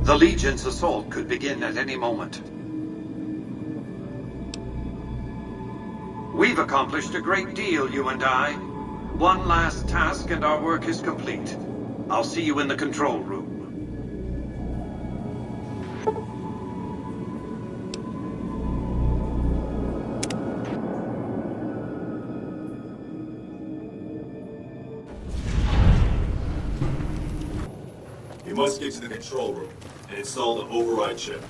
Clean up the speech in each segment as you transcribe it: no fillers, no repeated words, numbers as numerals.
The Legion's assault could begin at any moment. We've accomplished a great deal, you and I. One last task and our work is complete. I'll see you in the control room. You must get to the control room and install the override chip.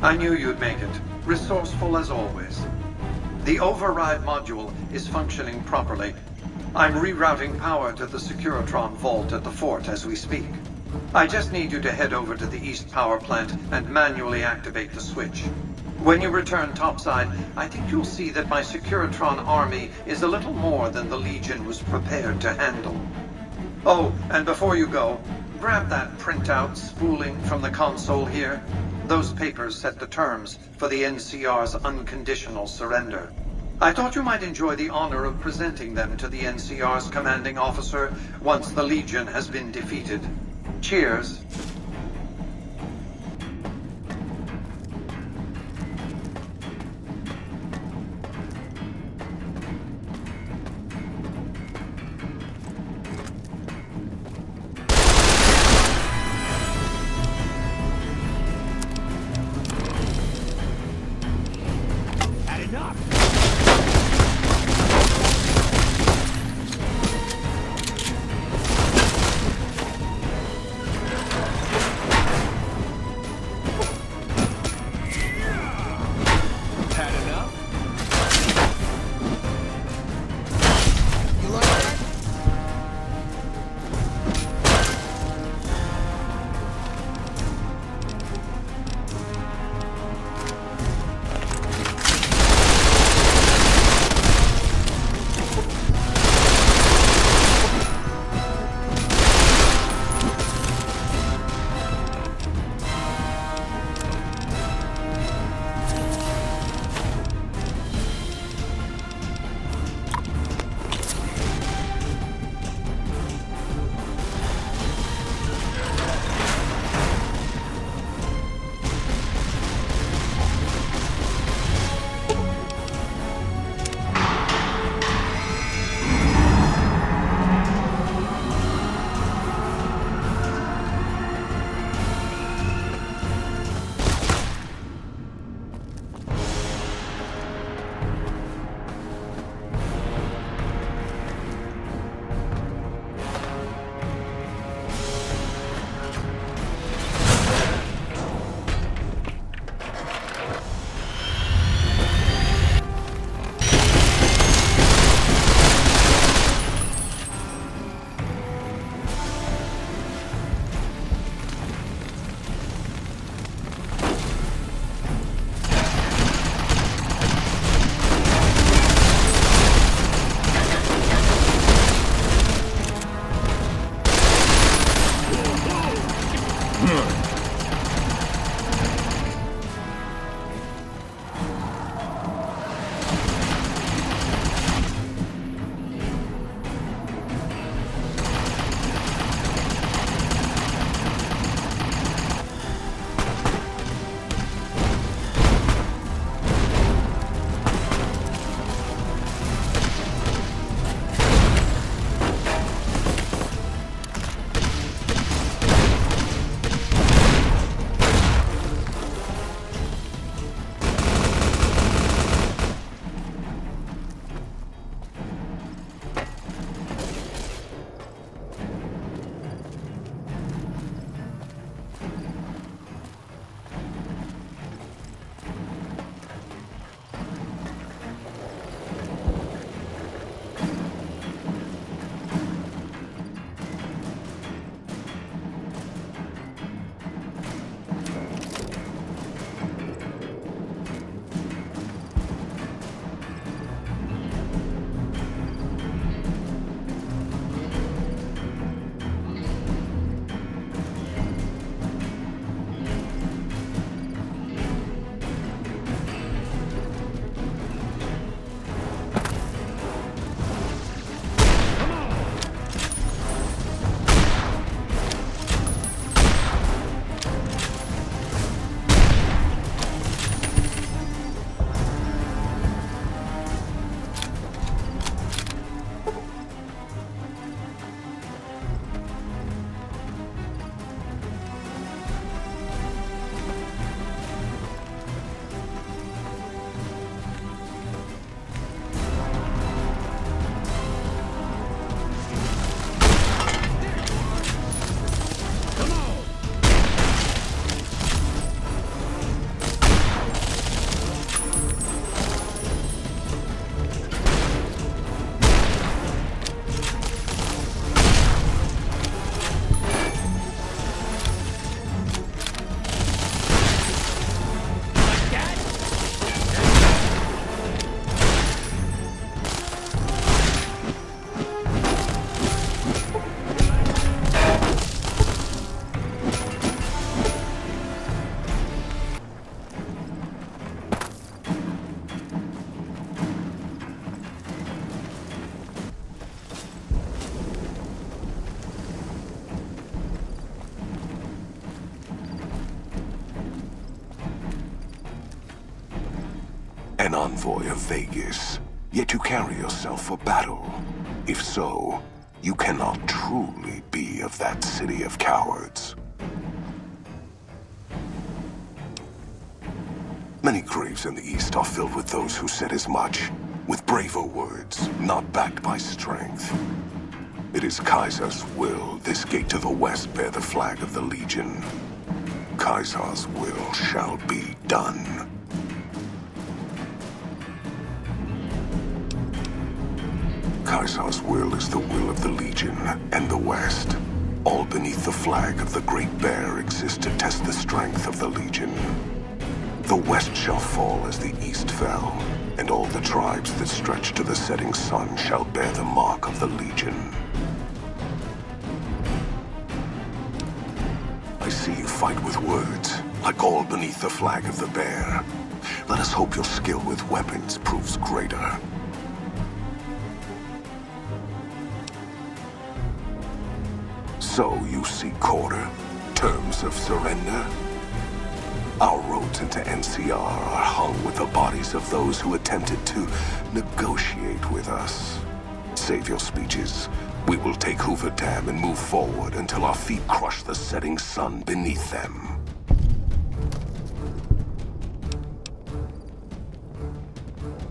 I knew you'd make it. Resourceful as always. The override module is functioning properly. I'm rerouting power to the Securitron vault at the fort as we speak. I just need you to head over to the East Power Plant and manually activate the switch. When you return topside, I think you'll see that my Securitron army is a little more than the Legion was prepared to handle. Oh, and before you go, grab that printout spooling from the console here. Those papers set the terms for the NCR's unconditional surrender. I thought you might enjoy the honor of presenting them to the NCR's commanding officer once the Legion has been defeated. Cheers. an envoy of Vegas, yet you carry yourself for battle. If so, you cannot truly be of that city of cowards. Many graves in the East are filled with those who said as much, with braver words, not backed by strength. It is Kaiser's will this gate to the west bear the flag of the Legion. Kaiser's will shall be done. Kaiser's will is the will of the Legion and the West. All beneath the flag of the Great Bear exist to test the strength of the Legion. The West shall fall as the East fell, and all the tribes that stretch to the setting sun shall bear the mark of the Legion. I see you fight with words, like all beneath the flag of the Bear. Let us hope your skill with weapons proves greater. So you seek quarter? Terms of surrender? Our roads into NCR are hung with the bodies of those who attempted to negotiate with us. Save your speeches. We will take Hoover Dam and move forward until our feet crush the setting sun beneath them.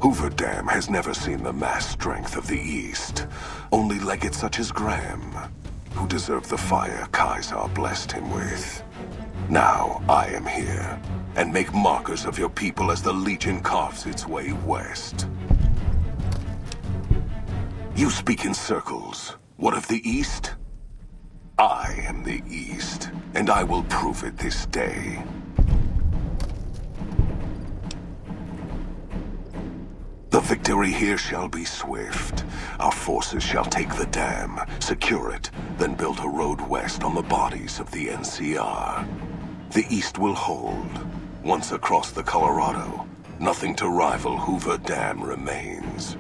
Hoover Dam has never seen the mass strength of the East. Only legates such as Graham, who deserve the fire Kaiser blessed him with. Now I am here, and make markers of your people as the Legion carves its way west. You speak in circles. What of the East? I am the East, and I will prove it this day. The victory here shall be swift. Our forces shall take the dam, secure it, then build a road west on the bodies of the NCR. The East will hold. Once across the Colorado, nothing to rival Hoover Dam remains.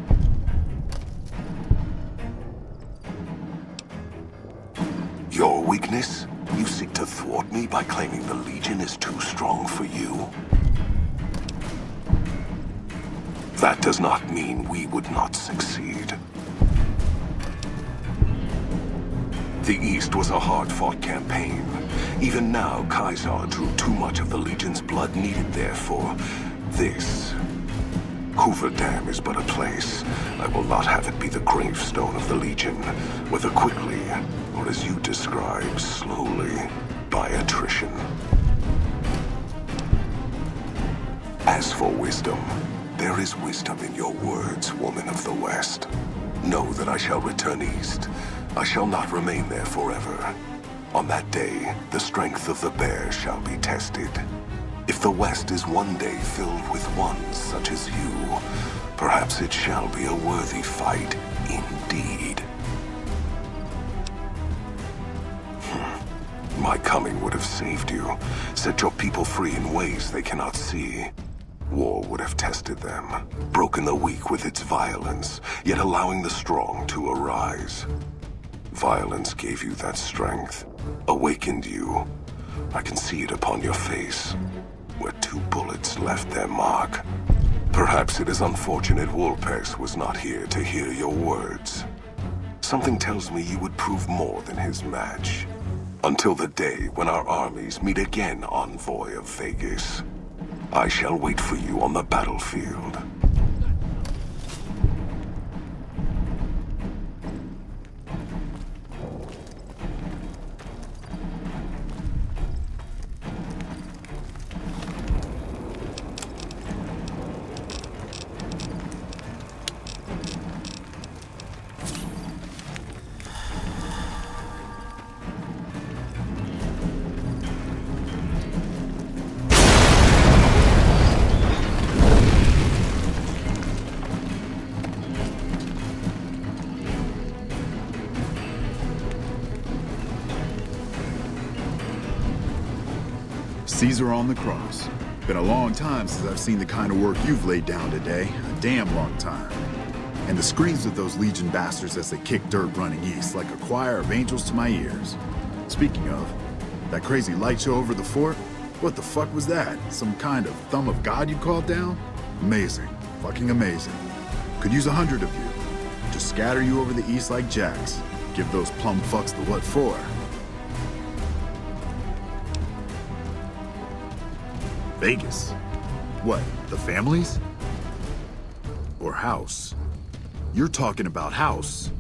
Your weakness? You seek to thwart me by claiming the Legion is too strong for you? That does not mean we would not succeed. The East was a hard-fought campaign. Even now, Kaiser drew too much of the Legion's blood needed there for this. Hoover Dam is but a place. I will not have it be the gravestone of the Legion, whether quickly, or as you describe, slowly, by attrition. As for wisdom, there is wisdom in your words, woman of the West. Know that I shall return east. I shall not remain there forever. On that day, the strength of the Bear shall be tested. If the West is one day filled with ones such as you, perhaps it shall be a worthy fight indeed. My coming would have saved you, set your people free in ways they cannot see. War would have tested them, broken the weak with its violence, yet allowing the strong to arise. Violence gave you that strength, awakened you. I can see it upon your face, where 2 bullets left their mark. Perhaps it is unfortunate Wolpex was not here to hear your words. Something tells me you would prove more than his match. Until the day when our armies meet again, envoy of Vegas. I shall wait for you on the battlefield. Caesar on the cross. Been a long time since I've seen the kind of work you've laid down today. A damn long time. And the screams of those Legion bastards as they kick dirt running east like a choir of angels to my ears. Speaking of, that crazy light show over the fort? What the fuck was that? Some kind of thumb of God you called down? Amazing. Fucking amazing. Could use 100 of you. Just scatter you over the east like jacks. Give those plum fucks the what for. Vegas? What, the families? Or House? You're talking about House.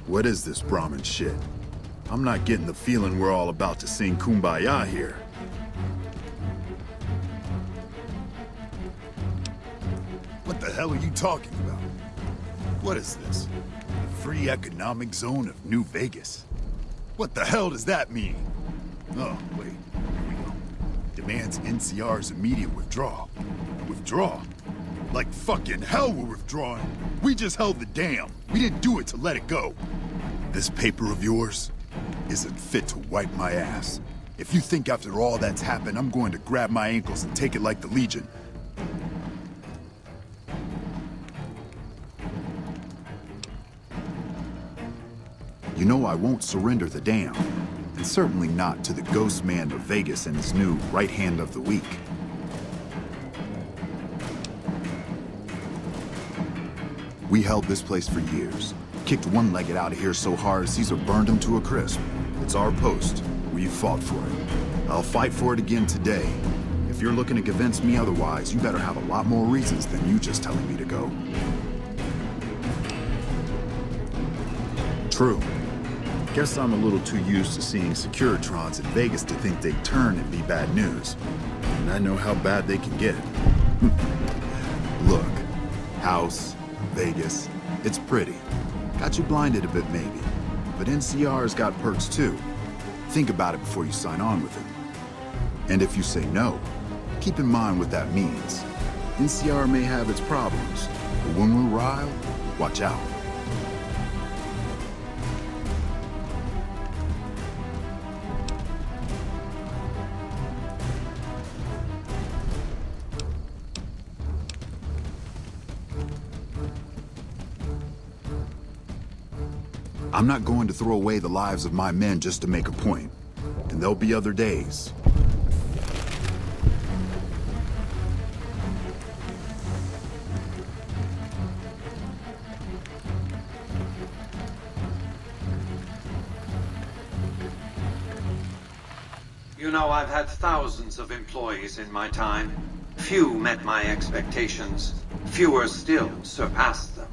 What is this Brahmin shit? I'm not getting the feeling we're all about to sing Kumbaya here. What the hell are you talking about? What is this? The free economic zone of New Vegas? What the hell does that mean? Oh, wait. Here we go. Demands NCR's immediate withdrawal. Withdraw? Like fucking hell we're withdrawing. We just held the dam. We didn't do it to let it go. This paper of yours isn't fit to wipe my ass. If you think after all that's happened, I'm going to grab my ankles and take it like the Legion. You know I won't surrender the dam. And certainly not to the ghost man of Vegas and his new right hand of the week. We held this place for years. Kicked one-legged out of here so hard Caesar burned him to a crisp. It's our post. We fought for it. I'll fight for it again today. If you're looking to convince me otherwise, you better have a lot more reasons than you just telling me to go. True. Guess I'm a little too used to seeing Securitrons in Vegas to think they'd turn and be bad news. And I know how bad they can get. Look, House, Vegas, it's pretty. Got you blinded a bit maybe, but NCR's got perks too. Think about it before you sign on with it. And if you say no, keep in mind what that means. NCR may have its problems, but when we're riled, watch out. I'm not going to throw away the lives of my men just to make a point. And there'll be other days. You know, I've had thousands of employees in my time. Few met my expectations. Fewer still surpassed them.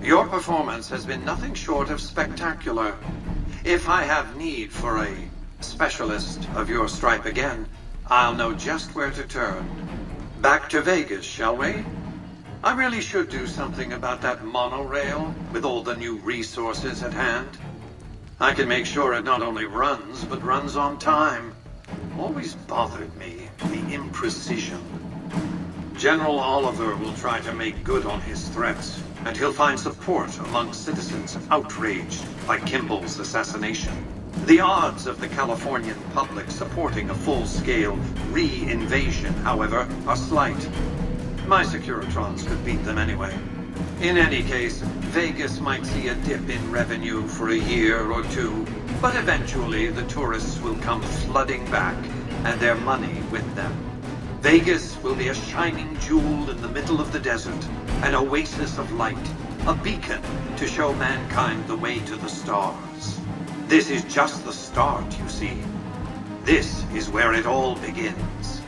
Your performance has been nothing short of spectacular. If I have need for a specialist of your stripe again, I'll know just where to turn. Back to Vegas, shall we? I really should do something about that monorail with all the new resources at hand. I can make sure it not only runs, but runs on time. Always bothered me, the imprecision. General Oliver will try to make good on his threats, and he'll find support among citizens outraged by Kimball's assassination. The odds of the Californian public supporting a full-scale re-invasion, however, are slight. My Securitrons could beat them anyway. In any case, Vegas might see a dip in revenue for a year or two, but eventually the tourists will come flooding back, and their money with them. Vegas will be a shining jewel in the middle of the desert, an oasis of light, a beacon to show mankind the way to the stars. This is just the start, you see. This is where it all begins.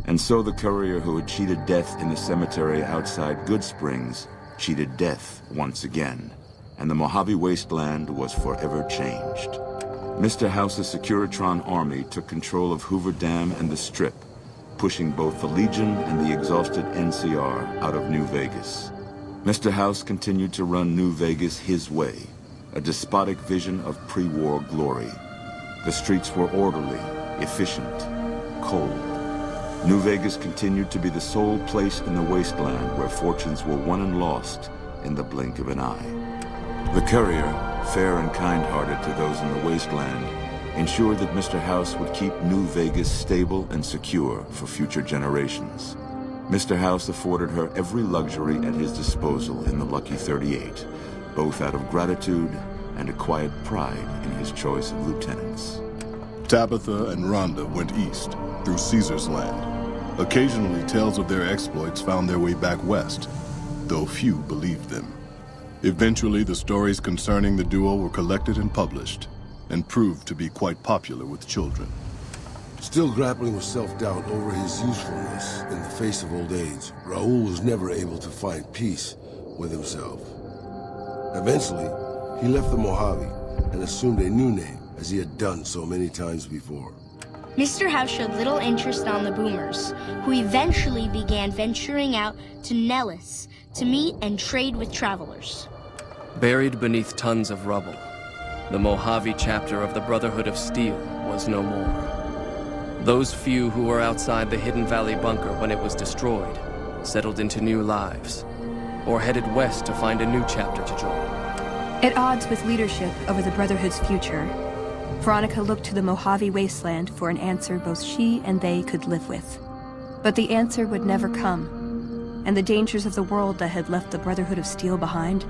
And so the courier who had cheated death in the cemetery outside Good Springs cheated death once again, and the Mojave wasteland was forever changed. Mr. House's Securitron army took control of Hoover Dam and the Strip, pushing both the Legion and the exhausted NCR out of New Vegas. Mr. House continued to run New Vegas his way, a despotic vision of pre-war glory. The streets were orderly, efficient, cold. New Vegas continued to be the sole place in the wasteland where fortunes were won and lost in the blink of an eye. The courier, fair and kind-hearted to those in the wasteland, ensured that Mr. House would keep New Vegas stable and secure for future generations. Mr. House afforded her every luxury at his disposal in the Lucky 38, both out of gratitude and a quiet pride in his choice of lieutenants. Tabitha and Rhonda went east, through Caesar's land. Occasionally, tales of their exploits found their way back west, though few believed them. Eventually, the stories concerning the duo were collected and published, and proved to be quite popular with children. Still grappling with self-doubt over his usefulness in the face of old age, Raoul was never able to find peace with himself. Eventually, he left the Mojave and assumed a new name, as he had done so many times before. Mr. House showed little interest on the boomers, who eventually began venturing out to Nellis to meet and trade with travelers. Buried beneath tons of rubble, the Mojave chapter of the Brotherhood of Steel was no more. Those few who were outside the Hidden Valley bunker when it was destroyed settled into new lives, or headed west to find a new chapter to join. At odds with leadership over the Brotherhood's future, Veronica looked to the Mojave wasteland for an answer both she and they could live with. But the answer would never come, and the dangers of the world that had left the Brotherhood of Steel behind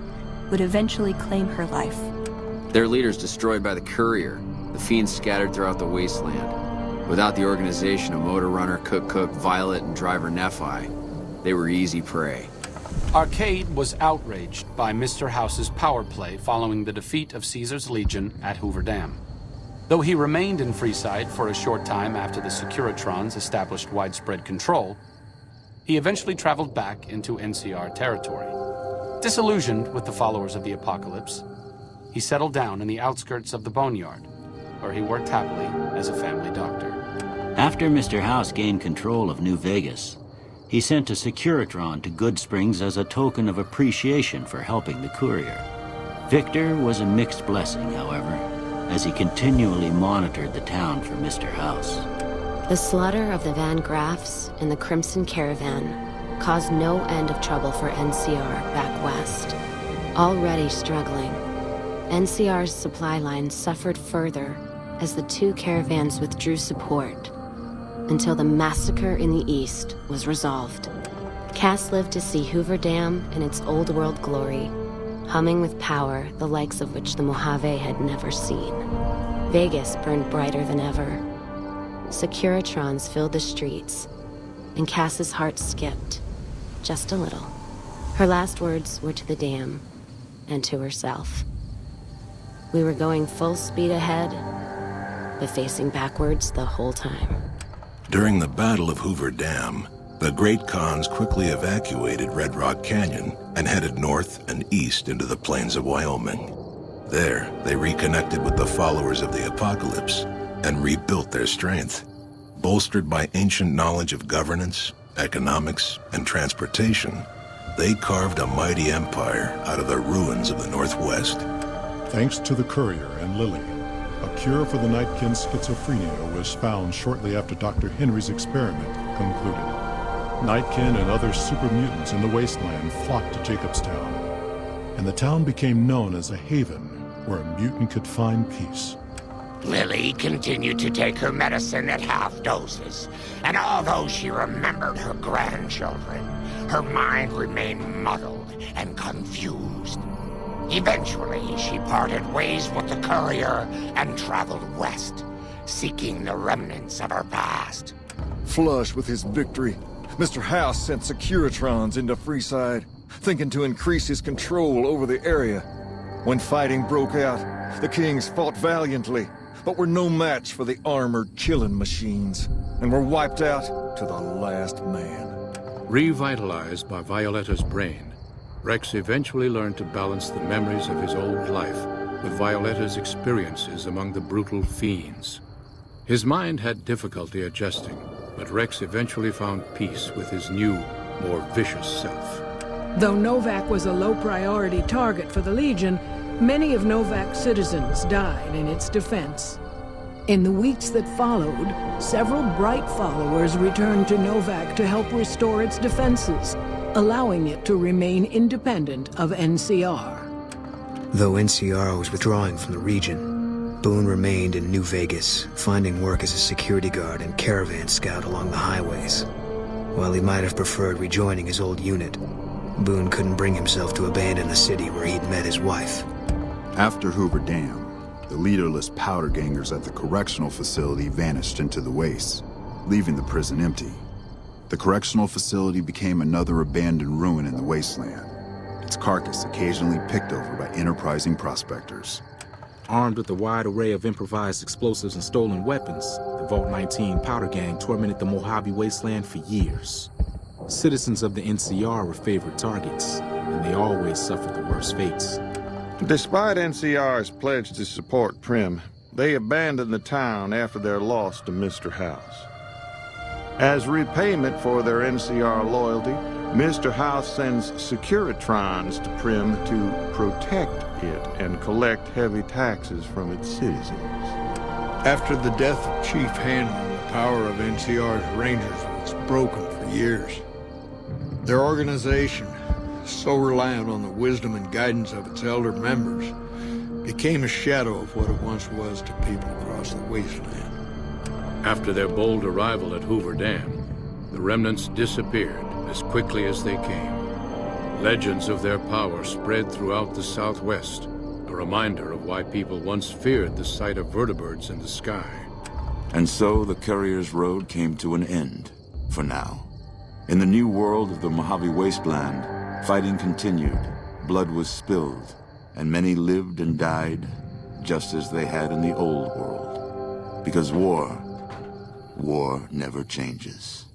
would eventually claim her life. Their leaders destroyed by the Courier, the fiends scattered throughout the wasteland. Without the organization of Motor Runner, Cook, Violet, and Driver Nephi, they were easy prey. Arcade was outraged by Mr. House's power play following the defeat of Caesar's Legion at Hoover Dam. Though he remained in Freeside for a short time after the Securitrons established widespread control, he eventually traveled back into NCR territory. Disillusioned with the followers of the Apocalypse, he settled down in the outskirts of the Boneyard, where he worked happily as a family doctor. After Mr. House gained control of New Vegas, he sent a Securitron to Good Springs as a token of appreciation for helping the Courier. Victor was a mixed blessing, however, as he continually monitored the town for Mr. House. The slaughter of the Van Graffs and the Crimson Caravan caused no end of trouble for NCR back west. Already struggling, NCR's supply line suffered further as the two caravans withdrew support, until the massacre in the east was resolved. Cass lived to see Hoover Dam in its old world glory, humming with power the likes of which the Mojave had never seen. Vegas burned brighter than ever. Securitrons filled the streets, and Cass's heart skipped, just a little. Her last words were to the dam, and to herself. We were going full speed ahead, but facing backwards the whole time. During the Battle of Hoover Dam, the Great Khans quickly evacuated Red Rock Canyon and headed north and east into the plains of Wyoming. There, they reconnected with the followers of the Apocalypse and rebuilt their strength. Bolstered by ancient knowledge of governance, economics, and transportation, they carved a mighty empire out of the ruins of the Northwest. Thanks to the Courier and Lily, a cure for the Nightkin's schizophrenia was found shortly after Dr. Henry's experiment concluded. Nightkin and other super mutants in the wasteland flocked to Jacobstown, and the town became known as a haven where a mutant could find peace. Lily continued to take her medicine at half doses, and although she remembered her grandchildren, her mind remained muddled and confused. Eventually, she parted ways with the Courier and traveled west, seeking the remnants of her past. Flush with his victory, Mr. House sent Securitrons into Freeside, thinking to increase his control over the area. When fighting broke out, the Kings fought valiantly, but were no match for the armored killing machines, and were wiped out to the last man. Revitalized by Violetta's brain, Rex eventually learned to balance the memories of his old life with Violetta's experiences among the brutal fiends. His mind had difficulty adjusting, but Rex eventually found peace with his new, more vicious self. Though Novak was a low-priority target for the Legion, many of Novak's citizens died in its defense. In the weeks that followed, several bright followers returned to Novak to help restore its defenses, allowing it to remain independent of NCR. Though NCR was withdrawing from the region, Boone remained in New Vegas, finding work as a security guard and caravan scout along the highways. While he might have preferred rejoining his old unit, Boone couldn't bring himself to abandon a city where he'd met his wife. After Hoover Dam, the leaderless powder gangers at the correctional facility vanished into the wastes, leaving the prison empty. The correctional facility became another abandoned ruin in the wasteland, its carcass occasionally picked over by enterprising prospectors. Armed with a wide array of improvised explosives and stolen weapons, the Vault 19 powder gang tormented the Mojave wasteland for years. Citizens of the NCR were favored targets, and they always suffered the worst fates. Despite NCR's pledge to support Prim, they abandoned the town after their loss to Mr. House. As repayment for their NCR loyalty, Mr. House sends Securitrons to Prim to protect it and collect heavy taxes from its citizens. After the death of Chief Hanneman, the power of NCR's Rangers was broken for years. Their organization, so reliant on the wisdom and guidance of its elder members, became a shadow of what it once was to people across the wasteland. After their bold arrival at Hoover Dam, the remnants disappeared as quickly as they came. Legends of their power spread throughout the Southwest, a reminder of why people once feared the sight of vertibirds in the sky. And so the Courier's road came to an end, for now. In the new world of the Mojave Wasteland, fighting continued, blood was spilled, and many lived and died just as they had in the old world. Because war never changes.